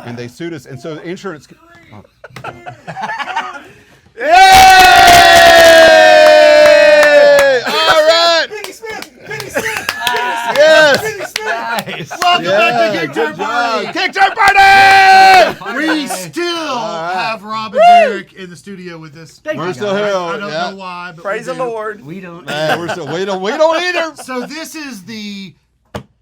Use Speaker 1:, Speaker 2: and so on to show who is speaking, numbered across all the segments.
Speaker 1: and they sued us, and so the insurance. Oh. All right.
Speaker 2: Benny Smith.
Speaker 1: Yes.
Speaker 3: Nice.
Speaker 2: Welcome back to Kickturn Party.
Speaker 1: Kickturn Party.
Speaker 2: We still have Rob and Derek in the studio with us.
Speaker 1: We're still here.
Speaker 2: I don't know why, but
Speaker 4: Praise the Lord.
Speaker 3: We don't.
Speaker 1: We're still. We don't either.
Speaker 2: So this is the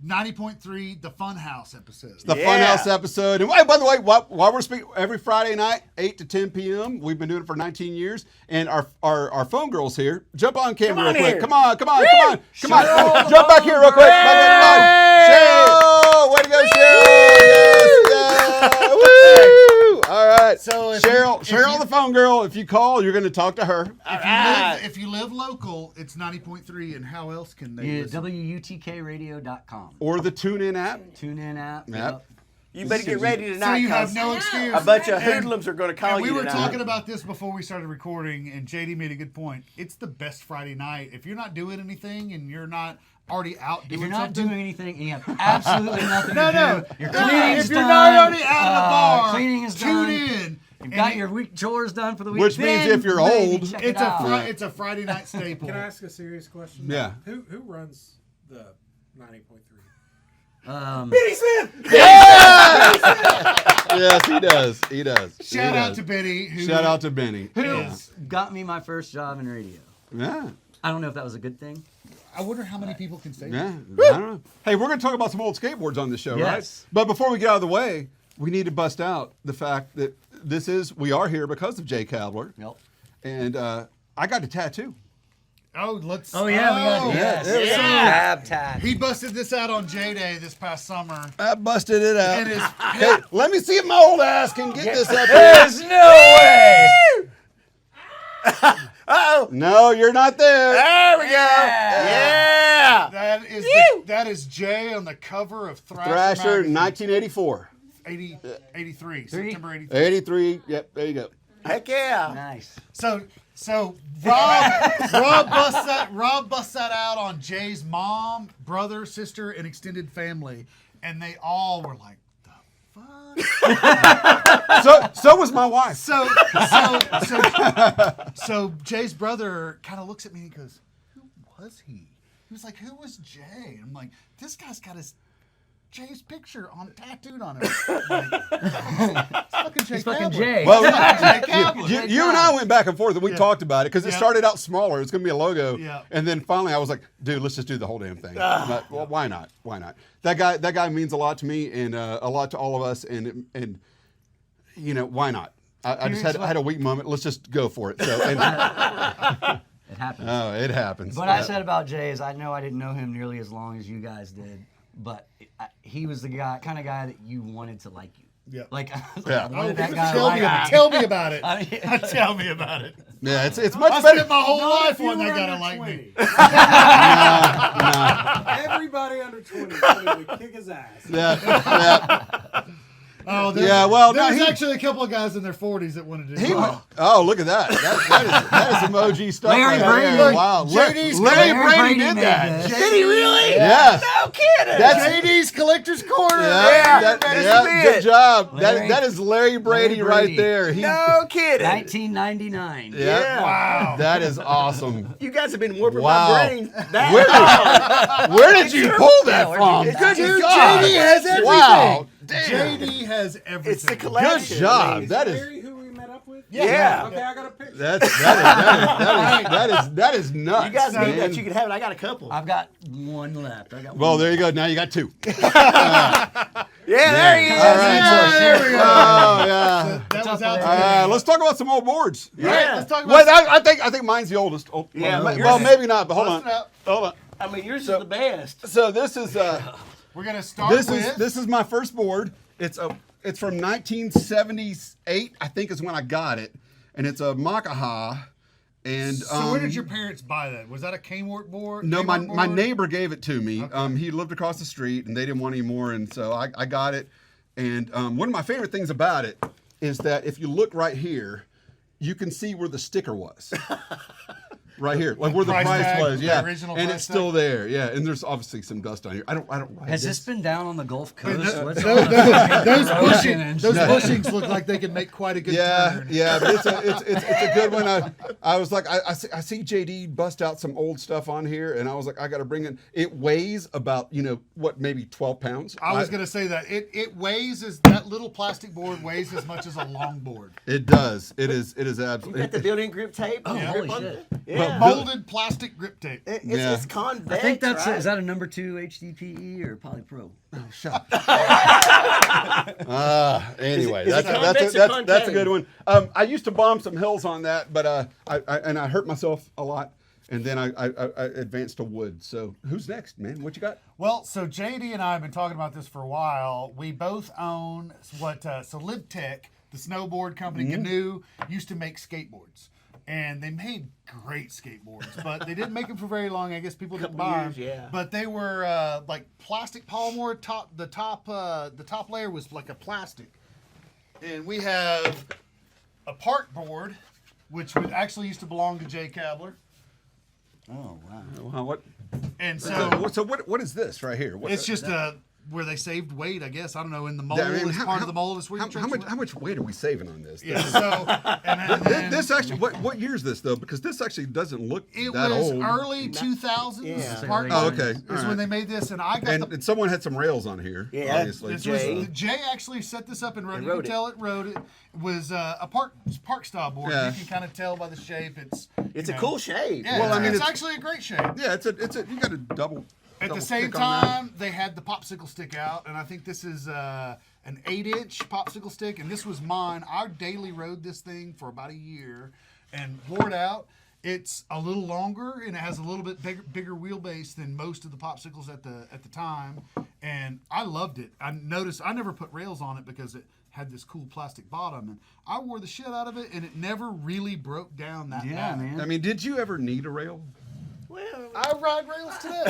Speaker 2: 90.3, the Funhouse episode.
Speaker 1: The Funhouse episode. And by the way, while we're speaking, every Friday night, 8 to 10 p.m., we've been doing it for 19 years. And our phone girl's here. Jump on camera real quick. Come on. Jump back here real quick. Cheryl! Way to go, Cheryl! Yes! Woo! All right. So Cheryl, the phone girl, if you call, you're going to talk to her.
Speaker 2: If you live local, it's 90.3, and how else can they listen?
Speaker 3: WUTKradio.com.
Speaker 1: Or the TuneIn app.
Speaker 3: TuneIn app.
Speaker 1: Yep.
Speaker 4: You better get ready tonight.
Speaker 2: So you have no excuse.
Speaker 4: A bunch of hoodlums are going to call
Speaker 2: and
Speaker 4: you
Speaker 2: we were
Speaker 4: tonight.
Speaker 2: talking about this before we started recording, and JD made a good point. It's the best Friday night. If you're not doing anything and you're not already out doing
Speaker 3: If you're not
Speaker 2: something,
Speaker 3: doing anything and you have absolutely nothing
Speaker 2: no,
Speaker 3: to do, your cleaning's
Speaker 2: if you're
Speaker 3: done,
Speaker 2: not already out of the bar,
Speaker 3: cleaning is
Speaker 2: tune
Speaker 3: done.
Speaker 2: in.
Speaker 3: You've got your week chores done for the week.
Speaker 1: Which means
Speaker 3: then
Speaker 1: if you're
Speaker 3: maybe
Speaker 1: old,
Speaker 3: check it out.
Speaker 2: It's a Friday night staple.
Speaker 5: Can I ask a serious question?
Speaker 1: Yeah.
Speaker 5: Who runs the 90.3?
Speaker 4: Benny Smith!
Speaker 1: Yes, he does. He does.
Speaker 2: Shout out to Benny.
Speaker 1: Shout out to Benny.
Speaker 3: Who got me my first job in radio.
Speaker 1: Yeah.
Speaker 3: I don't know if that was a good thing.
Speaker 2: I wonder how many people can say
Speaker 1: Yeah.
Speaker 2: that.
Speaker 1: I don't know. Hey, we're going to talk about some old skateboards on this show,
Speaker 3: Yes.
Speaker 1: right? But before we get out of the way, we need to bust out the fact that we are here because of Jay Cavler.
Speaker 3: Yep.
Speaker 1: And I got a tattoo.
Speaker 2: Oh, let's.
Speaker 3: Oh, yeah, we got it.
Speaker 1: Yeah.
Speaker 4: Tab tat.
Speaker 2: He busted this out on J-Day this past summer.
Speaker 1: I busted it out.
Speaker 2: It is.
Speaker 1: Hey, let me see if my old ass can get this up here.
Speaker 4: There's no way. Uh-oh.
Speaker 1: No, you're not there.
Speaker 4: There we go. Yeah.
Speaker 2: That is Jay on the cover of
Speaker 1: Thrasher,
Speaker 2: magazine.
Speaker 1: 1984.
Speaker 2: 83,
Speaker 3: Three?
Speaker 2: September 83.
Speaker 1: 83. Yep, there you go.
Speaker 4: Heck yeah.
Speaker 3: Nice.
Speaker 2: So Rob busts that out on Jay's mom, brother, sister, and extended family, and they all were like, "The fuck."
Speaker 1: So was my wife.
Speaker 2: So Jay's brother kind of looks at me and he goes, "Who was he?" He was like, "Who was Jay?" And I'm like, "This guy's got Jay's picture tattooed on him." Like, it's fucking Jay.
Speaker 3: He's fucking
Speaker 2: Cavler.
Speaker 3: Jay.
Speaker 1: Well,
Speaker 2: Jay Cavler.
Speaker 1: you and I went back and forth, and we
Speaker 2: Yeah.
Speaker 1: talked about it because it
Speaker 2: Yeah.
Speaker 1: started out smaller. It's going to be a logo,
Speaker 2: Yeah.
Speaker 1: and then finally I was like, "Dude, let's just do the whole damn thing." But, well, why not? Why not? That guy means a lot to me and a lot to all of us, and you know, why not? I just had a weak moment. Let's just go for it. So,
Speaker 3: It happens.
Speaker 1: oh, it happens.
Speaker 3: What I said about Jay is I know I didn't know him nearly as long as you guys did, but he was the kind of guy that you wanted to like you.
Speaker 2: Yeah.
Speaker 3: Like, I
Speaker 1: Yeah.
Speaker 3: wanted that guy to like me.
Speaker 2: Tell me about it.
Speaker 3: I mean,
Speaker 2: Tell me about it.
Speaker 1: Yeah, it's much
Speaker 2: I
Speaker 1: better.
Speaker 2: spent my whole
Speaker 5: Not
Speaker 2: life
Speaker 5: if you
Speaker 2: wanting
Speaker 5: were
Speaker 2: that guy to
Speaker 5: under
Speaker 2: like
Speaker 5: 20.
Speaker 2: me.
Speaker 5: Everybody under 20 wanted to kick his ass.
Speaker 1: Yeah.
Speaker 2: Oh, there's actually a couple of guys in their 40s that wanted to do it.
Speaker 1: Oh, look at that. That is some OG stuff.
Speaker 3: Larry
Speaker 1: right
Speaker 3: Brady.
Speaker 1: there. Wow.
Speaker 2: JD's
Speaker 1: Larry
Speaker 3: Larry
Speaker 1: Brady did
Speaker 3: made
Speaker 1: that.
Speaker 3: this.
Speaker 4: Did he really?
Speaker 1: Yes.
Speaker 4: No kidding.
Speaker 1: That's
Speaker 2: JD's Collector's Corner.
Speaker 1: Good job.
Speaker 3: Larry-
Speaker 1: That is Larry Brady,
Speaker 3: Larry
Speaker 1: right
Speaker 3: Brady.
Speaker 1: there.
Speaker 4: No kidding.
Speaker 3: 1999.
Speaker 1: Yeah.
Speaker 2: Wow.
Speaker 1: That is awesome.
Speaker 4: You guys have been warping
Speaker 1: Wow.
Speaker 4: my brain. Where
Speaker 1: Where did you pull that from?
Speaker 4: It's good.
Speaker 2: Dude,
Speaker 1: God.
Speaker 2: JD has everything.
Speaker 1: Wow. Damn.
Speaker 2: JD has everything.
Speaker 4: It's the
Speaker 1: Good
Speaker 4: collection.
Speaker 1: job.
Speaker 5: Is
Speaker 1: That is
Speaker 5: Larry who we met up with?
Speaker 4: Yeah.
Speaker 5: Okay, I got a picture.
Speaker 1: that is nuts.
Speaker 4: You guys
Speaker 1: man.
Speaker 4: need that. You can have it. I got a couple.
Speaker 3: I've got one left.
Speaker 1: Well, there you go. Now you got two.
Speaker 4: Yeah, there he is.
Speaker 1: All right.
Speaker 2: Yeah, there we go.
Speaker 1: Oh yeah.
Speaker 2: That was out
Speaker 1: Let's talk about some old boards.
Speaker 4: Yeah.
Speaker 2: Let's talk about
Speaker 1: Well, I think mine's the oldest. Oh,
Speaker 4: Yeah,
Speaker 1: well,
Speaker 4: yours is-
Speaker 1: maybe not. But hold
Speaker 2: Bust it
Speaker 1: on.
Speaker 2: out.
Speaker 1: Hold on.
Speaker 4: I mean, yours is the best.
Speaker 1: So this is
Speaker 2: We're gonna start with
Speaker 1: this is my first board. It's from 1978. I think is when I got it, and it's a Makaha. And
Speaker 2: So where did your parents buy that? Was that a Kmart board?
Speaker 1: No,
Speaker 2: Kmart
Speaker 1: my
Speaker 2: board?
Speaker 1: neighbor gave it to me.
Speaker 2: Okay.
Speaker 1: He lived across the street, and they didn't want any more, and so I got it. And one of my favorite things about it is that if you look right here, you can see where the sticker was. right here, like where the
Speaker 2: price
Speaker 1: price
Speaker 2: tag,
Speaker 1: was.
Speaker 2: the
Speaker 1: Yeah,
Speaker 2: original
Speaker 1: and
Speaker 2: price
Speaker 1: it's still
Speaker 2: tag.
Speaker 1: there. Yeah, and there's obviously some dust on here. I don't ride
Speaker 3: Has this been down on the Gulf Coast? What's
Speaker 2: Those,
Speaker 3: going on?
Speaker 2: those,
Speaker 3: Erosion and
Speaker 2: those
Speaker 3: shit.
Speaker 2: bushings look like they could make quite a good turn.
Speaker 1: Yeah, but it's a good one. I was like, I see JD bust out some old stuff on here, and I was like, I got to bring it. It weighs about maybe 12 pounds.
Speaker 2: I was going to say that it weighs that little plastic board weighs as much as a long board.
Speaker 1: It does. It is
Speaker 4: You
Speaker 1: absolutely.
Speaker 4: got the built-in grip tape.
Speaker 3: Oh,
Speaker 4: grip
Speaker 3: holy
Speaker 4: on
Speaker 3: shit.
Speaker 4: it? Yeah.
Speaker 2: Molded plastic grip tape.
Speaker 4: It's convex.
Speaker 3: I think that's
Speaker 4: right?
Speaker 3: is that a number 2 HDPE or Polypro?
Speaker 1: Anyway,
Speaker 4: Is it convex or
Speaker 1: that's a
Speaker 4: concave?
Speaker 1: good one. I used to bomb some hills on that, but I hurt myself a lot, and then I advanced to wood. So who's next, man? What you got?
Speaker 2: Well, so JD and I have been talking about this for a while. We both own WUTK, the snowboard company. GNU used to make skateboards. And they made great skateboards, but they didn't make them for very long. I guess people didn't buy them.
Speaker 4: years, yeah.
Speaker 2: But they were like plastic polymer. The top layer was like a plastic. And we have a part board, which actually used to belong to Jay Kabler.
Speaker 3: Oh wow.
Speaker 1: Well, what?
Speaker 2: And
Speaker 1: So what is this right here? What,
Speaker 2: it's just where they saved weight, I guess. I don't know. In the mold,
Speaker 1: Yeah, I mean,
Speaker 2: it's part of the mold. Is where you
Speaker 1: how much weight are we saving on this?
Speaker 2: Yeah. So and then,
Speaker 1: This actually, what year is this though? Because this actually doesn't look
Speaker 2: it
Speaker 1: that
Speaker 2: was
Speaker 1: old.
Speaker 2: early 2000s.
Speaker 4: Yeah.
Speaker 2: Part
Speaker 3: Oh,
Speaker 1: okay.
Speaker 2: is
Speaker 1: All right.
Speaker 2: when they made this, and I got
Speaker 1: And someone had some rails on here.
Speaker 4: Yeah.
Speaker 1: obviously.
Speaker 2: This
Speaker 4: Jay.
Speaker 2: was Jay actually set this up and wrote it. You
Speaker 4: wrote
Speaker 2: can
Speaker 4: it.
Speaker 2: tell it wrote it. Was a park style board.
Speaker 1: Yeah.
Speaker 2: You can kind of tell by the shape.
Speaker 4: It's
Speaker 2: you
Speaker 4: a
Speaker 2: know,
Speaker 4: cool shape.
Speaker 2: Yeah,
Speaker 1: Well, I mean,
Speaker 2: it's
Speaker 1: it's-
Speaker 2: actually a great shape.
Speaker 1: Yeah, you got a double.
Speaker 2: At the
Speaker 1: double
Speaker 2: same
Speaker 1: stick on that.
Speaker 2: time, they had the popsicle stick out, and I think this is an 8-inch popsicle stick, and this was mine. I daily rode this thing for about a year and wore it out. It's a little longer, and it has a little bit bigger wheelbase than most of the popsicles at the time, and I loved it. I noticed I never put rails on it because it had this cool plastic bottom, and I wore the shit out of it, and it never really broke down that
Speaker 3: Yeah,
Speaker 2: bad.
Speaker 3: man.
Speaker 1: I mean, did you ever need a rail?
Speaker 4: Well,
Speaker 2: I ride rails today.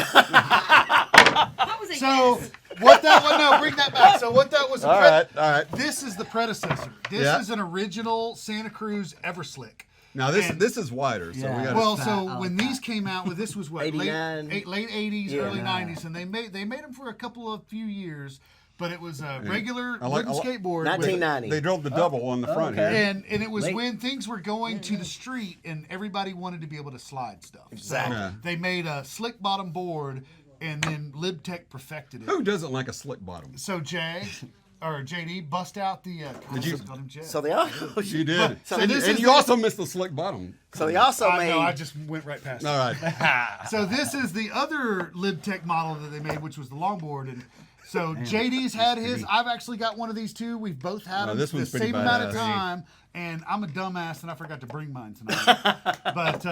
Speaker 6: That was a
Speaker 2: So
Speaker 6: yes.
Speaker 2: what that was? No, bring that back. So what that was?
Speaker 1: All right.
Speaker 2: This is the predecessor. This
Speaker 1: Yeah.
Speaker 2: is an original Santa Cruz Everslick.
Speaker 1: Now this
Speaker 2: And-
Speaker 1: this is wider, so we
Speaker 3: Yeah.
Speaker 1: got.
Speaker 2: Well,
Speaker 3: fat.
Speaker 2: so
Speaker 3: I
Speaker 2: when
Speaker 3: like
Speaker 2: these came out, this was what
Speaker 4: 89.
Speaker 2: late 80s,
Speaker 4: Yeah.
Speaker 2: early 90s, and they made them for a few years, but it was a regular
Speaker 1: I like-
Speaker 2: wooden skateboard.
Speaker 4: 1990.
Speaker 1: They drilled the double on the front
Speaker 3: okay.
Speaker 1: here.
Speaker 2: And it was
Speaker 3: Late-
Speaker 2: when things were going to the street and everybody wanted to be able to slide stuff.
Speaker 4: Exactly.
Speaker 2: So
Speaker 1: Yeah.
Speaker 2: they made a slick bottom board, and then LibTech perfected it.
Speaker 1: Who doesn't like a slick bottom?
Speaker 2: So JD bust out the.
Speaker 1: Did you-
Speaker 2: Call him Jay.
Speaker 4: So they also
Speaker 1: You did,
Speaker 2: So
Speaker 1: and,
Speaker 2: this
Speaker 1: and
Speaker 2: is
Speaker 1: you
Speaker 2: the-
Speaker 1: also missed the slick bottom.
Speaker 4: so they also made.
Speaker 2: No, I just went right past.
Speaker 1: All right.
Speaker 2: So this is the other LibTech model that they made, which was the longboard, and so JD's had his. I've actually got one of these too. We've both had them
Speaker 1: this
Speaker 2: the
Speaker 1: one's pretty
Speaker 2: same amount of
Speaker 1: badass.
Speaker 2: time, and I'm a dumbass and I forgot to bring mine tonight. but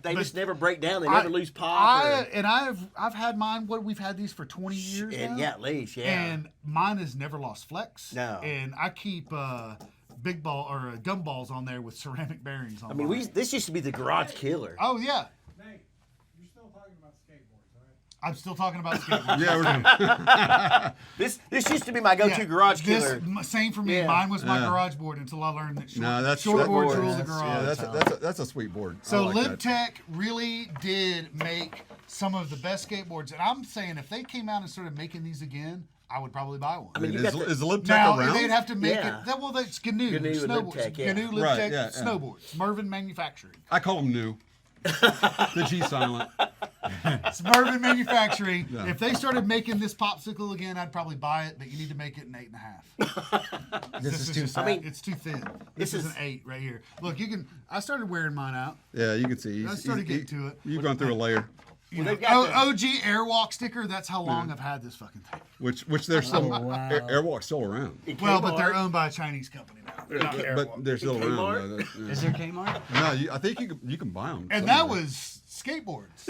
Speaker 4: they just never break down. They
Speaker 2: I-
Speaker 4: never lose pop.
Speaker 2: I've had mine. We've had these for 20 years now.
Speaker 4: Yeah, at least. Yeah.
Speaker 2: And mine has never lost flex.
Speaker 4: No.
Speaker 2: And I keep big ball or gumballs on there with ceramic bearings on.
Speaker 4: I mean,
Speaker 2: mine.
Speaker 4: this used to be the garage killer.
Speaker 2: Oh yeah,
Speaker 5: Nate, you're still talking about skateboards, right?
Speaker 2: I'm still talking about skateboards.
Speaker 1: Yeah, we're doing.
Speaker 4: This used to be my go-to
Speaker 2: Yeah,
Speaker 4: garage
Speaker 2: this-
Speaker 4: killer.
Speaker 2: Same for me.
Speaker 4: Yeah.
Speaker 2: Mine was my
Speaker 1: Yeah.
Speaker 2: garage board until I learned that
Speaker 1: No, that's
Speaker 2: short boards
Speaker 1: that-
Speaker 2: rule the
Speaker 1: that's-
Speaker 2: garage.
Speaker 1: Yeah, that's a sweet board. I
Speaker 2: So
Speaker 1: like that.
Speaker 2: LibTech really did make some of the best skateboards, and I'm saying if they came out and started making these again, I would probably buy one.
Speaker 4: I mean, you
Speaker 1: is,
Speaker 4: got the-
Speaker 1: is LibTech
Speaker 2: now
Speaker 1: around?
Speaker 2: they'd have to make
Speaker 4: Yeah.
Speaker 2: it. Well, that's GNU
Speaker 4: GNU and
Speaker 2: snowboards.
Speaker 4: LibTech, yeah.
Speaker 2: GNU LibTech
Speaker 1: Right, yeah.
Speaker 2: snowboards. Mervin Manufacturing.
Speaker 1: I call them new. The G silent.
Speaker 2: It's Mervin Manufacturing.
Speaker 1: Yeah.
Speaker 2: If they started making this popsicle again, I'd probably buy it, but you need to make it an 8.5.
Speaker 3: This is too
Speaker 2: just-
Speaker 3: fat.
Speaker 2: It's too thin. This
Speaker 4: This
Speaker 2: is
Speaker 4: is-
Speaker 2: an 8 right here. Look, you can. I started wearing mine out.
Speaker 1: Yeah, you can see.
Speaker 2: I started getting to it.
Speaker 1: You've gone through a layer,
Speaker 2: You
Speaker 4: Well,
Speaker 2: know,
Speaker 4: they've got the-
Speaker 2: OG Airwalk sticker. That's how long I've had this fucking thing.
Speaker 1: which there's still
Speaker 3: wow.
Speaker 1: Airwalk's still around.
Speaker 2: Well, but they're owned by a Chinese company now. They're not
Speaker 1: But
Speaker 2: Airwalk.
Speaker 1: they're still
Speaker 4: Kmart?
Speaker 1: around. though. Yeah.
Speaker 3: Is there Kmart?
Speaker 1: No, I think you can buy them.
Speaker 2: And that was skateboards.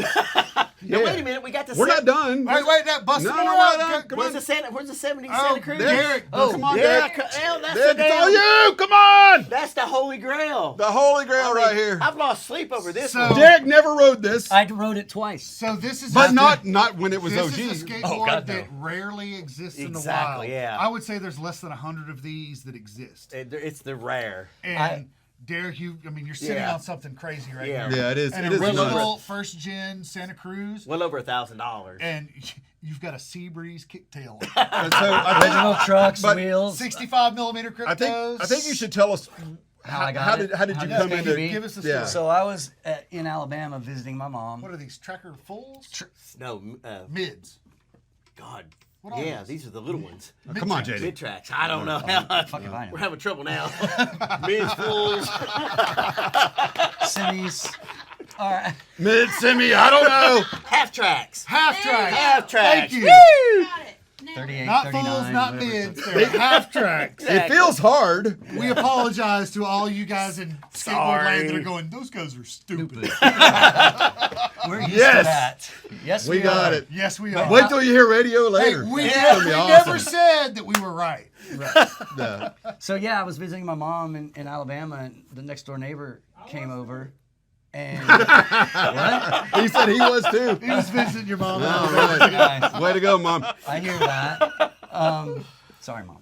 Speaker 4: Now wait a minute, we got the.
Speaker 1: We're not done.
Speaker 2: Wait, that bust
Speaker 1: No,
Speaker 2: more
Speaker 1: no,
Speaker 2: out.
Speaker 1: no,
Speaker 2: Go-
Speaker 1: come
Speaker 4: Where's
Speaker 1: on.
Speaker 4: the Santa? Where's the 70s
Speaker 2: Oh,
Speaker 4: Santa Cruz?
Speaker 2: Derek, come on,
Speaker 4: yeah,
Speaker 2: Derek.
Speaker 4: that's
Speaker 1: Dick,
Speaker 4: the
Speaker 1: it's all
Speaker 4: damn.
Speaker 1: you. Come on.
Speaker 4: That's the Holy Grail.
Speaker 1: The Holy Grail
Speaker 4: I mean,
Speaker 1: right here.
Speaker 4: I've lost sleep over this
Speaker 2: So-
Speaker 4: one.
Speaker 1: Derek never rode this,
Speaker 3: I rode it twice.
Speaker 2: So this is
Speaker 1: but
Speaker 2: a-
Speaker 1: not when it was
Speaker 2: This
Speaker 1: OG.
Speaker 2: is a skateboard
Speaker 3: Oh, God, no.
Speaker 2: that rarely exists in the
Speaker 4: Exactly,
Speaker 2: wild.
Speaker 4: yeah.
Speaker 2: I would say there's less than 100 of these that exist.
Speaker 4: It's the rare.
Speaker 2: And Derek, you're sitting
Speaker 4: Yeah.
Speaker 2: on something crazy right
Speaker 4: Yeah.
Speaker 2: here.
Speaker 1: Yeah, it is.
Speaker 2: An
Speaker 1: It is
Speaker 2: original
Speaker 1: nuts.
Speaker 2: first gen Santa Cruz,
Speaker 4: Well over $1,000.
Speaker 2: and you've got a Seabreeze kicktail,
Speaker 1: So I think,
Speaker 3: Original trucks,
Speaker 1: but
Speaker 3: wheels.
Speaker 2: 65 millimeter
Speaker 1: I
Speaker 2: cryptos.
Speaker 1: think you should tell us
Speaker 3: How I got
Speaker 1: how
Speaker 3: it.
Speaker 1: did how did
Speaker 3: How
Speaker 1: you
Speaker 3: did
Speaker 1: come
Speaker 3: it
Speaker 1: into?
Speaker 3: be?
Speaker 2: Give us the
Speaker 1: Yeah.
Speaker 2: story.
Speaker 3: So I was in Alabama visiting my mom.
Speaker 2: What are these Trekker fulls?
Speaker 4: No,
Speaker 2: Mids.
Speaker 4: God.
Speaker 2: What are
Speaker 4: Yeah,
Speaker 2: these?
Speaker 4: these are the little ones.
Speaker 1: Oh, come on, JD.
Speaker 4: Mid tracks. I don't know.
Speaker 3: Fuck if I know.
Speaker 4: We're having trouble now. Mid fools.
Speaker 3: Semis. All right.
Speaker 1: Mid semi, I don't know.
Speaker 4: Half tracks.
Speaker 2: Half tracks.
Speaker 4: Half tracks.
Speaker 2: Thank you.
Speaker 6: Got it. Nailed it.
Speaker 3: 38,
Speaker 2: Not
Speaker 3: 39,
Speaker 2: fulls, not
Speaker 3: whatever.
Speaker 2: mids. They're half tracks.
Speaker 1: It feels hard.
Speaker 2: We apologize to all you guys in skateboard land that are going, those guys are stupid.
Speaker 3: We're used
Speaker 1: Yes.
Speaker 3: to that. Yes,
Speaker 1: We got
Speaker 3: are.
Speaker 1: it.
Speaker 2: Yes, we are.
Speaker 1: Wait till you hear radio
Speaker 2: Hey,
Speaker 1: later.
Speaker 2: we,
Speaker 1: It's
Speaker 2: never,
Speaker 1: gonna be
Speaker 2: we
Speaker 1: awesome.
Speaker 2: never said that we were right.
Speaker 1: Yeah.
Speaker 3: So yeah, I was visiting my mom in Alabama, and the next door neighbor came over, and what?
Speaker 1: He said he was too.
Speaker 2: He was visiting your mom.
Speaker 1: All right.
Speaker 3: Nice.
Speaker 1: Way to go, Mom.
Speaker 3: I hear that. Sorry, mom.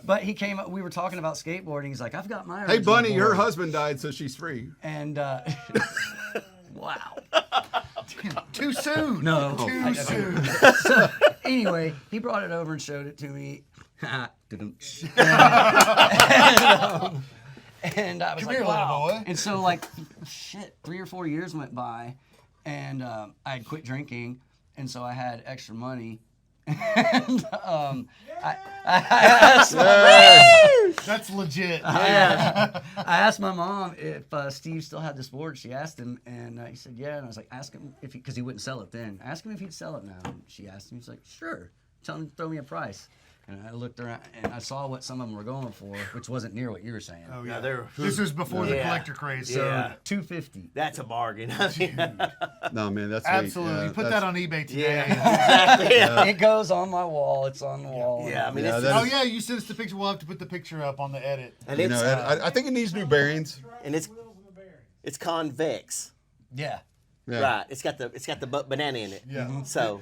Speaker 3: But he came up. We were talking about skateboarding. He's like, "I've got my."
Speaker 1: Hey,
Speaker 3: original
Speaker 1: Bunny, her
Speaker 3: board."
Speaker 1: husband died, so she's free.
Speaker 3: And wow.
Speaker 2: Too soon.
Speaker 3: No.
Speaker 2: Too soon.
Speaker 3: So anyway, he brought it over and showed it to me. And I was
Speaker 2: Come
Speaker 3: like,
Speaker 2: here,
Speaker 3: wow.
Speaker 2: little boy.
Speaker 3: And so like, shit, 3 or 4 years went by, and I had quit drinking, and so I had extra money. And I asked
Speaker 2: That's legit.
Speaker 3: I asked my mom if Steve still had this board. She asked him, and he said, yeah. And I was like, ask him if because he wouldn't sell it then. Ask him if he'd sell it now. And she asked him. He's like, sure. Tell him to throw me a price. And I looked around, and I saw what some of them were going for, which wasn't near what you were saying.
Speaker 2: Oh,
Speaker 4: Yeah,
Speaker 2: yeah.
Speaker 4: they're-
Speaker 2: This was before the
Speaker 4: Yeah.
Speaker 2: collector craze.
Speaker 3: So
Speaker 4: Yeah.
Speaker 3: $250.
Speaker 4: That's a bargain.
Speaker 1: No, man, that's sweet.
Speaker 2: Absolutely.
Speaker 1: Yeah,
Speaker 2: Put
Speaker 1: that's-
Speaker 2: that on eBay today.
Speaker 4: Yeah, exactly. Yeah.
Speaker 3: It goes on my wall. It's on the wall.
Speaker 4: Yeah, I mean,
Speaker 1: Yeah,
Speaker 4: it's,
Speaker 1: that
Speaker 2: Oh,
Speaker 1: is-
Speaker 2: yeah, you sent us the picture. We'll have to put the picture up on the edit.
Speaker 4: and
Speaker 1: You
Speaker 4: it's
Speaker 1: know, I think it needs new bearings.
Speaker 4: and it's
Speaker 5: Wheels in the bearing.
Speaker 4: it's convex.
Speaker 3: Yeah.
Speaker 1: Yeah.
Speaker 4: Right. It's got the banana in it.
Speaker 2: Yeah.
Speaker 4: So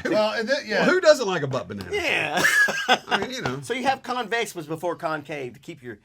Speaker 2: Well, and then, yeah.
Speaker 1: Well, who doesn't like a butt banana?
Speaker 4: yeah.
Speaker 1: I mean, you know.
Speaker 4: So you have convex was before concave to keep your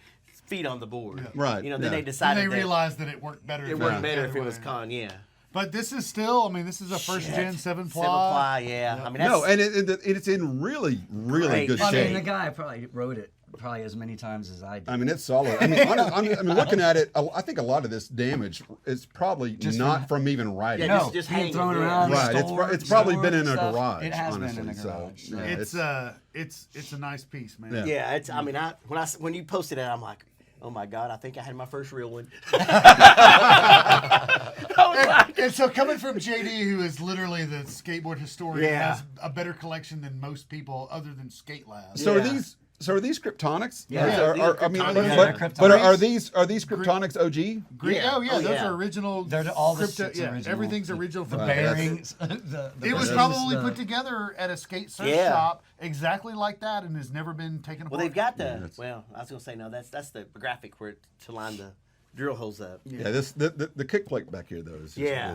Speaker 4: feet on the board.
Speaker 1: Right,
Speaker 4: You know, then
Speaker 1: yeah.
Speaker 4: they
Speaker 2: And
Speaker 4: decided
Speaker 2: they
Speaker 4: that
Speaker 2: realized that it worked better.
Speaker 4: it
Speaker 2: if
Speaker 4: worked
Speaker 2: went
Speaker 4: better
Speaker 2: the
Speaker 4: if
Speaker 2: other
Speaker 4: it was
Speaker 2: way.
Speaker 4: con. Yeah.
Speaker 2: But this is still, I mean, this is a first gen 7 ply.
Speaker 4: 7-ply. Yeah. I mean, that's,
Speaker 1: No, and it's in really, really
Speaker 4: Great
Speaker 1: good
Speaker 3: I mean,
Speaker 1: shape.
Speaker 3: the guy probably wrote it probably as many times as I did.
Speaker 1: I mean, it's solid. I mean, I mean, looking at it, I think a lot of this damage is probably
Speaker 3: Just
Speaker 1: not from even riding.
Speaker 4: Yeah,
Speaker 3: no,
Speaker 4: just
Speaker 3: being
Speaker 4: hanging,
Speaker 3: thrown
Speaker 4: yeah.
Speaker 3: around.
Speaker 1: Right, it's probably been in a
Speaker 3: stuff.
Speaker 1: garage.
Speaker 3: It has
Speaker 1: honestly,
Speaker 3: been in a
Speaker 1: so,
Speaker 3: garage.
Speaker 1: yeah,
Speaker 2: It's a nice piece, man.
Speaker 1: Yeah.
Speaker 4: yeah. It's. I mean, when you posted it, I'm like, oh my god, I think I had my first real one.
Speaker 2: And so coming from JD, who is literally the skateboard historian,
Speaker 4: Yeah.
Speaker 2: has a better collection than most people other than Skate Labs.
Speaker 1: So
Speaker 4: Yeah.
Speaker 1: are these Kryptonics?
Speaker 3: Yeah.
Speaker 2: Yeah,
Speaker 4: these are
Speaker 1: I mean,
Speaker 4: Kryptonics.
Speaker 3: Yeah,
Speaker 1: but
Speaker 3: they're
Speaker 1: are
Speaker 3: Kryptonics.
Speaker 1: these Kryptonics OG?
Speaker 2: Green,
Speaker 4: Yeah.
Speaker 2: Oh, yeah,
Speaker 4: Oh,
Speaker 2: those
Speaker 4: yeah.
Speaker 2: are original.
Speaker 3: They're all the
Speaker 2: crypto,
Speaker 3: shit's
Speaker 2: yeah,
Speaker 3: original.
Speaker 2: everything's original
Speaker 3: The
Speaker 2: from
Speaker 1: Right, that's-
Speaker 3: bearings. the
Speaker 2: It was
Speaker 3: bearings,
Speaker 2: probably
Speaker 3: the-
Speaker 2: put together at a skate surf
Speaker 4: Yeah.
Speaker 2: shop exactly like that and has never been taken apart.
Speaker 4: Well, they've got the.
Speaker 1: that's-
Speaker 4: Well, I was gonna say no. That's the graphic where to line the drill holes up.
Speaker 1: Yeah, the kick plate back here though is just,
Speaker 4: Yeah.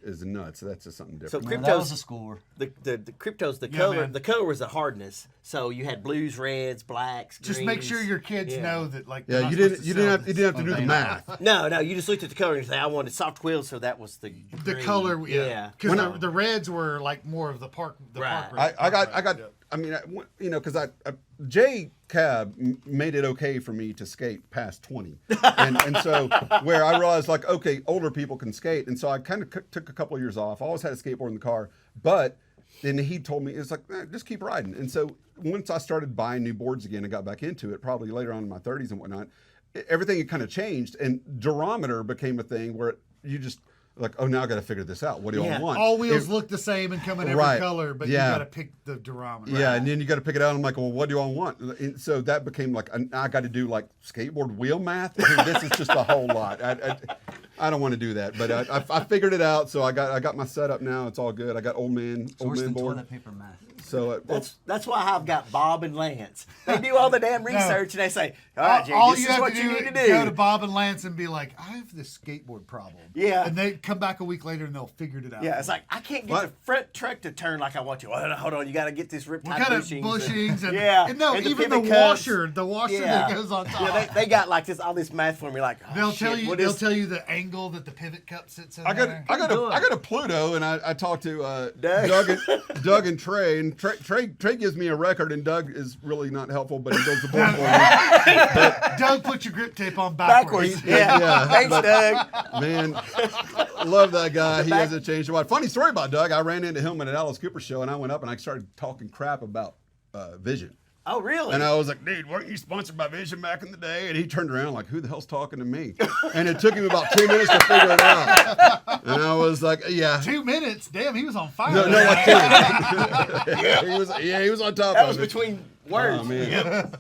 Speaker 1: is nuts. That's just something
Speaker 4: So
Speaker 1: different.
Speaker 3: No, that was a
Speaker 4: Cryptos,
Speaker 3: score.
Speaker 4: the Cryptos, the
Speaker 2: Yeah,
Speaker 4: color,
Speaker 2: man.
Speaker 4: the color was the hardness. So you had blues, reds, blacks.
Speaker 2: Just make
Speaker 4: greens.
Speaker 2: sure your kids
Speaker 4: Yeah.
Speaker 2: know that, like, they're
Speaker 1: Yeah,
Speaker 2: not
Speaker 1: you
Speaker 2: supposed
Speaker 1: didn't
Speaker 2: to sell
Speaker 1: you
Speaker 2: this.
Speaker 1: didn't have to do
Speaker 3: Okay.
Speaker 1: the math.
Speaker 4: No, you just looked at the color and said, I wanted soft wheels, so that was the
Speaker 2: The
Speaker 4: green.
Speaker 2: color, yeah,
Speaker 4: Yeah.
Speaker 2: because
Speaker 1: When
Speaker 2: the reds were like more of the park. The
Speaker 4: Right.
Speaker 2: park red.
Speaker 1: I got
Speaker 2: Yeah.
Speaker 1: I mean, you know, because Jay Cab made it okay for me to skate past 20, and so where I realized like, okay, older people can skate, and so I kind of took a couple of years off. I always had a skateboard in the car, but then he told me it's like just keep riding. And so once I started buying new boards again and got back into it, probably later on in my 30s and whatnot, everything had kind of changed, and durometer became a thing where you just like, oh, now I got to figure this out. What do
Speaker 4: Yeah.
Speaker 1: I want?
Speaker 2: All wheels
Speaker 1: If-
Speaker 2: look the same and come in every
Speaker 1: Right.
Speaker 2: color, but
Speaker 1: Yeah.
Speaker 2: you got to pick the durometer.
Speaker 1: Yeah, and then you got to pick it out. I'm like, well, what do I want? And so that became like, I got to do like skateboard wheel math. This is just a whole lot. I don't want to do that, but I figured it out. So I got my setup now. It's all good. I got old man
Speaker 3: It's worse than
Speaker 1: board.
Speaker 3: toilet paper math.
Speaker 1: So
Speaker 4: That's why I've got Bob and Lance. They do all the damn research and they say, all right, Jay,
Speaker 2: all
Speaker 4: this
Speaker 2: you
Speaker 4: is
Speaker 2: have
Speaker 4: what
Speaker 2: to
Speaker 4: you
Speaker 2: do
Speaker 4: need to
Speaker 2: is
Speaker 4: do.
Speaker 2: go to Bob and Lance and be like, I have this skateboard problem.
Speaker 4: Yeah.
Speaker 2: And they come back a week later and they'll figure it out.
Speaker 4: Yeah, it's like, I can't get the front truck to turn like I want to. Hold on, you got to get this riptide
Speaker 2: What kind of
Speaker 4: bushings.
Speaker 2: bushings? And,
Speaker 4: yeah.
Speaker 2: and no,
Speaker 4: and
Speaker 2: even the
Speaker 4: pivot cups.
Speaker 2: washer
Speaker 4: Yeah.
Speaker 2: that goes on top.
Speaker 4: Yeah, they got like all this math for me. Like, oh,
Speaker 2: They'll
Speaker 4: shit,
Speaker 2: they'll tell you the angle that the pivot cup sits in
Speaker 1: I
Speaker 2: there.
Speaker 1: got a Pluto, and I talked to
Speaker 4: Doug.
Speaker 1: Doug and Trey, and Trey gives me a record, and Doug is really not helpful, but he builds the board for me.
Speaker 2: Doug, put your grip tape on backwards.
Speaker 4: Backwards. Yeah. Thanks, Doug.
Speaker 1: Man, love that guy. He hasn't changed a lot. Funny story about Doug. I ran into him at an Alice Cooper show, and I went up and I started talking crap about Vision.
Speaker 4: Oh, really?
Speaker 1: And I was like, dude, weren't you sponsored by Vision back in the day? And he turned around like, who the hell's talking to me? And it took him about 2 minutes to figure it out. And I was like, yeah.
Speaker 2: 2 minutes? Damn, he was on fire.
Speaker 1: No, like 2 minutes. he was on top
Speaker 4: that
Speaker 1: of
Speaker 4: was
Speaker 1: it.
Speaker 4: between words.
Speaker 1: Oh, man.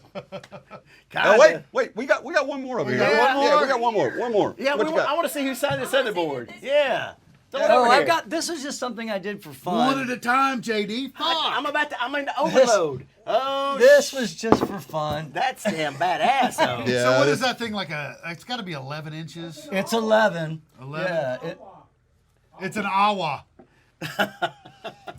Speaker 4: Kinda.
Speaker 1: Oh, wait, we got one more over here.
Speaker 4: got one more?
Speaker 1: Yeah, we got one more.
Speaker 4: Yeah,
Speaker 1: What you got?
Speaker 4: I want to see who signed this other board. Yeah. Throw it
Speaker 3: Oh,
Speaker 4: over
Speaker 3: I've
Speaker 4: here.
Speaker 3: got. This was just something I did for fun.
Speaker 2: One at a time, JD. Fuck.
Speaker 4: I'm in the overload. Oh,
Speaker 3: This was just for fun.
Speaker 4: that's damn badass, though.
Speaker 1: Yeah,
Speaker 2: So what
Speaker 1: this-
Speaker 2: is that thing like it's got to be 11 inches.
Speaker 3: It's 11.
Speaker 2: 11?
Speaker 3: Yeah.
Speaker 2: It's an awa.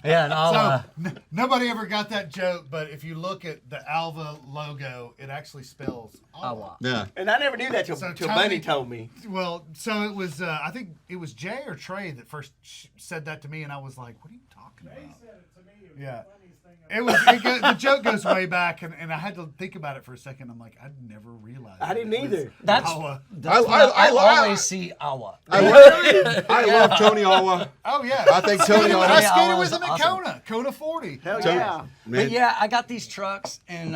Speaker 3: Yeah, and I'll.
Speaker 2: So nobody ever got that joke, but if you look at the Alva logo, it actually spells awa.
Speaker 1: Yeah.
Speaker 4: And I never knew that till
Speaker 2: So
Speaker 4: Bunny told me.
Speaker 2: Well, so it was. I think it was Jay or Trey that first said that to me, and I was like, "What are you talking about?"
Speaker 5: He said it to me. It was
Speaker 2: Yeah.
Speaker 5: the funniest thing I've
Speaker 2: The joke goes way back, and I had to think about it for a second. I'm like, I'd never realized.
Speaker 4: I didn't
Speaker 2: it was
Speaker 4: either.
Speaker 3: That's
Speaker 2: awa.
Speaker 3: I
Speaker 1: I
Speaker 3: always see Awa.
Speaker 1: I love Tony Awa.
Speaker 2: Oh yeah.
Speaker 1: I think Tony
Speaker 2: I
Speaker 1: Awa.
Speaker 2: skated
Speaker 3: Awa
Speaker 2: with
Speaker 3: is
Speaker 2: him at
Speaker 3: awesome.
Speaker 2: Kona 40.
Speaker 4: Hell
Speaker 1: Tony-
Speaker 4: yeah.
Speaker 1: Man,
Speaker 3: But yeah, I got these trucks, and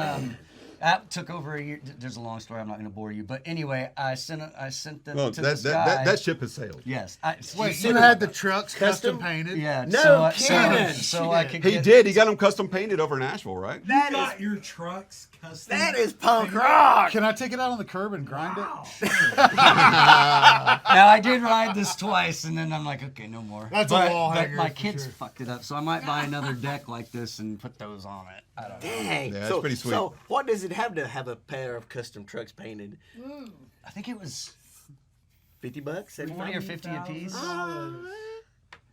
Speaker 3: that took over a year. There's a long story. I'm not going to bore you, but anyway, I sent them
Speaker 1: well,
Speaker 3: to this guy.
Speaker 1: that ship has sailed.
Speaker 3: Yes.
Speaker 2: Wait, you had the trucks custom painted?
Speaker 3: Yeah.
Speaker 4: No
Speaker 3: so
Speaker 4: kidding.
Speaker 3: so I could
Speaker 1: He
Speaker 3: get,
Speaker 1: did. He got them custom painted over in Nashville, right?
Speaker 5: You
Speaker 4: That
Speaker 5: got
Speaker 4: is
Speaker 5: your trucks custom.
Speaker 4: that is punk rock.
Speaker 2: Can I take it out on the curb and grind it?
Speaker 3: Now I did ride this twice, and then I'm like, okay, no more.
Speaker 2: That's a wall
Speaker 3: but
Speaker 2: hanger
Speaker 3: my
Speaker 2: for
Speaker 3: kids
Speaker 2: sure.
Speaker 3: fucked it up, so I might buy another deck like this and put those on it. I don't know.
Speaker 4: Dang.
Speaker 1: Yeah, that's
Speaker 4: so,
Speaker 1: pretty sweet.
Speaker 4: So what does it have to have a pair of custom trucks painted?
Speaker 3: I think it was
Speaker 4: $50,
Speaker 3: 40 or 50 a piece.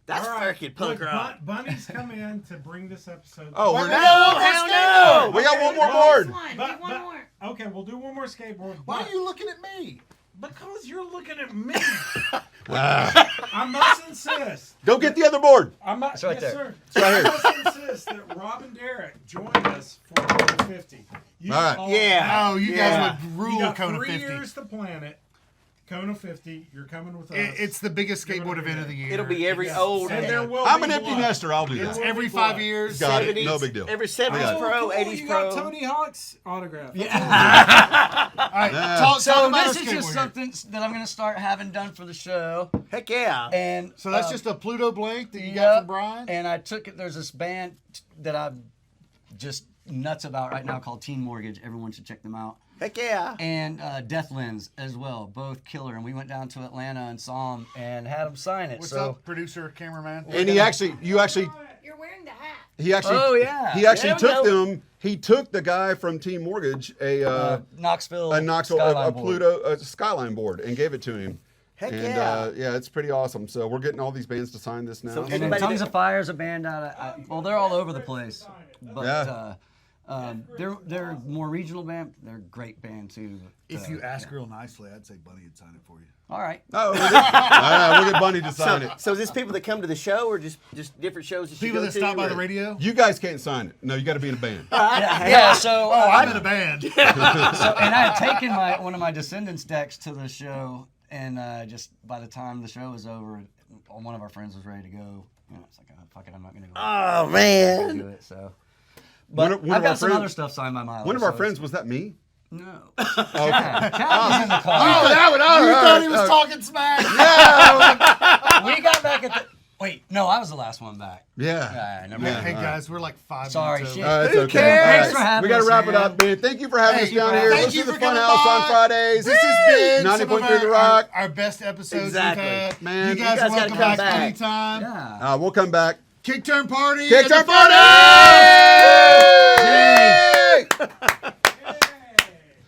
Speaker 4: That's
Speaker 5: All right.
Speaker 4: freaking punk
Speaker 5: Look,
Speaker 4: rock.
Speaker 5: Bunny's come in to bring this episode.
Speaker 1: Oh, we're
Speaker 4: No, hell no.
Speaker 1: We got one more
Speaker 6: This
Speaker 1: board.
Speaker 6: one.
Speaker 5: But-
Speaker 6: Do one
Speaker 5: but-
Speaker 6: more.
Speaker 5: Okay, we'll do one more skateboard.
Speaker 2: Why
Speaker 5: but-
Speaker 2: are you looking at me?
Speaker 5: Because you're looking at me. I must insist.
Speaker 1: Go get the other board.
Speaker 5: I must,
Speaker 3: right
Speaker 5: yes,
Speaker 3: there.
Speaker 5: sir.
Speaker 1: right here.
Speaker 5: I must insist that Rob and Derek join us for Kona 50. You
Speaker 1: All right.
Speaker 5: all
Speaker 4: Yeah.
Speaker 5: have-
Speaker 2: Oh, you
Speaker 4: Yeah.
Speaker 2: guys would
Speaker 5: You
Speaker 2: rule
Speaker 5: got
Speaker 2: Kona
Speaker 5: 3
Speaker 2: 50.
Speaker 5: years to plan it. Kona 50, you're coming with us.
Speaker 2: It's the biggest
Speaker 5: Give it
Speaker 2: skateboard
Speaker 5: a
Speaker 2: event of the year.
Speaker 4: It'll be every
Speaker 2: It's-
Speaker 4: old.
Speaker 5: and there will
Speaker 1: I'm
Speaker 5: be
Speaker 1: an empty
Speaker 5: blood.
Speaker 1: nester. I'll do
Speaker 2: It's
Speaker 1: that.
Speaker 2: every
Speaker 5: blood.
Speaker 2: 5 years.
Speaker 1: Got it. No big deal.
Speaker 4: Every
Speaker 1: got
Speaker 4: 70s
Speaker 1: it.
Speaker 4: pro,
Speaker 5: Cool,
Speaker 4: 80s
Speaker 5: you
Speaker 4: pro.
Speaker 5: got Tony Hawk's autograph.
Speaker 2: All right, talk
Speaker 3: So
Speaker 2: about
Speaker 3: this
Speaker 2: a
Speaker 3: is just
Speaker 2: skateboard.
Speaker 3: something that I'm going to start having done for the show,
Speaker 4: Heck yeah.
Speaker 3: and
Speaker 2: So that's just a Pluto blank that you got
Speaker 3: Yep.
Speaker 2: from Brian?
Speaker 3: And I took it. There's this band that I'm just nuts about right now called Teen Mortgage. Everyone should check them out.
Speaker 4: Heck yeah.
Speaker 3: And Death Lens as well, both killer. And we went down to Atlanta and saw them and had them sign it.
Speaker 2: What's
Speaker 3: so
Speaker 2: up, producer, cameraman?
Speaker 1: And you actually,
Speaker 6: You're wearing the hat.
Speaker 1: he actually,
Speaker 3: Oh, yeah.
Speaker 1: he actually
Speaker 4: There we
Speaker 1: took
Speaker 4: go.
Speaker 1: them. He took the guy from Team Mortgage
Speaker 3: Knoxville,
Speaker 1: a Knoxville,
Speaker 3: Skyline
Speaker 1: a
Speaker 3: board.
Speaker 1: Pluto, a Skyline board, and gave it to him.
Speaker 4: Heck
Speaker 1: and
Speaker 4: yeah.
Speaker 1: Yeah, it's pretty awesome. So we're getting all these bands to sign this now.
Speaker 4: So
Speaker 3: And then
Speaker 4: Anybody
Speaker 3: Tongues
Speaker 4: that-
Speaker 3: of Fire's a band out of, well, they're all over the place. But
Speaker 1: Yeah.
Speaker 3: they're more regional band. They're a great band too. But,
Speaker 2: If you ask real nicely, I'd say Bunny would sign it for you.
Speaker 3: all right.
Speaker 1: Oh, we'll get Bunny to sign it.
Speaker 4: So is this people that come to the show or just different shows that you
Speaker 2: People
Speaker 4: go
Speaker 2: that
Speaker 4: to?
Speaker 2: stop by
Speaker 4: or-
Speaker 2: the radio?
Speaker 1: You guys can't sign it. No, you got to be in a band.
Speaker 3: Yeah. So
Speaker 2: Oh, I'm in a band.
Speaker 3: So, and I had taken one of my Descendants decks to the show, and just by the time the show was over, one of our friends was ready to go. You know, it's like, oh, fuck it, I'm not gonna go
Speaker 4: Oh, man.
Speaker 3: do it. So, but
Speaker 1: One of
Speaker 3: I've
Speaker 1: our
Speaker 3: got some
Speaker 1: friends-
Speaker 3: other stuff signed by Milo.
Speaker 1: One of our
Speaker 3: so
Speaker 1: friends, was that me?
Speaker 3: No. Chad was in the car.
Speaker 2: Oh,
Speaker 1: that one.
Speaker 2: you thought he was talking smack?
Speaker 3: We got back at the. Wait, no, I was the last one back.
Speaker 1: Yeah.
Speaker 3: Never mind.
Speaker 2: Hey, guys, we're like 5
Speaker 3: Sorry,
Speaker 2: minutes
Speaker 3: shit.
Speaker 2: over.
Speaker 1: It's
Speaker 4: Who
Speaker 1: okay.
Speaker 4: cares?
Speaker 1: All
Speaker 3: Thanks for having
Speaker 1: We got to
Speaker 3: us,
Speaker 1: wrap it
Speaker 3: man.
Speaker 1: up, man. Thank you for having us
Speaker 3: Thank you
Speaker 1: down
Speaker 3: for
Speaker 1: here.
Speaker 3: having
Speaker 1: Listen
Speaker 2: us.
Speaker 1: to the
Speaker 2: Thank you for
Speaker 1: Funhouse
Speaker 2: coming
Speaker 1: on
Speaker 2: by.
Speaker 1: Fridays.
Speaker 2: This has been
Speaker 1: 90.3
Speaker 2: some of
Speaker 1: The Rock.
Speaker 2: our best episodes
Speaker 4: Exactly.
Speaker 2: we've had.
Speaker 1: Man,
Speaker 2: you
Speaker 1: you
Speaker 2: guys
Speaker 4: guys
Speaker 2: are
Speaker 4: gotta
Speaker 2: welcome
Speaker 4: come
Speaker 2: back
Speaker 4: back.
Speaker 2: anytime.
Speaker 3: Yeah.
Speaker 1: We'll come back.
Speaker 2: Kickturn party.
Speaker 1: Kickturn
Speaker 2: in the
Speaker 1: party!
Speaker 2: Funhouse!
Speaker 3: Yay.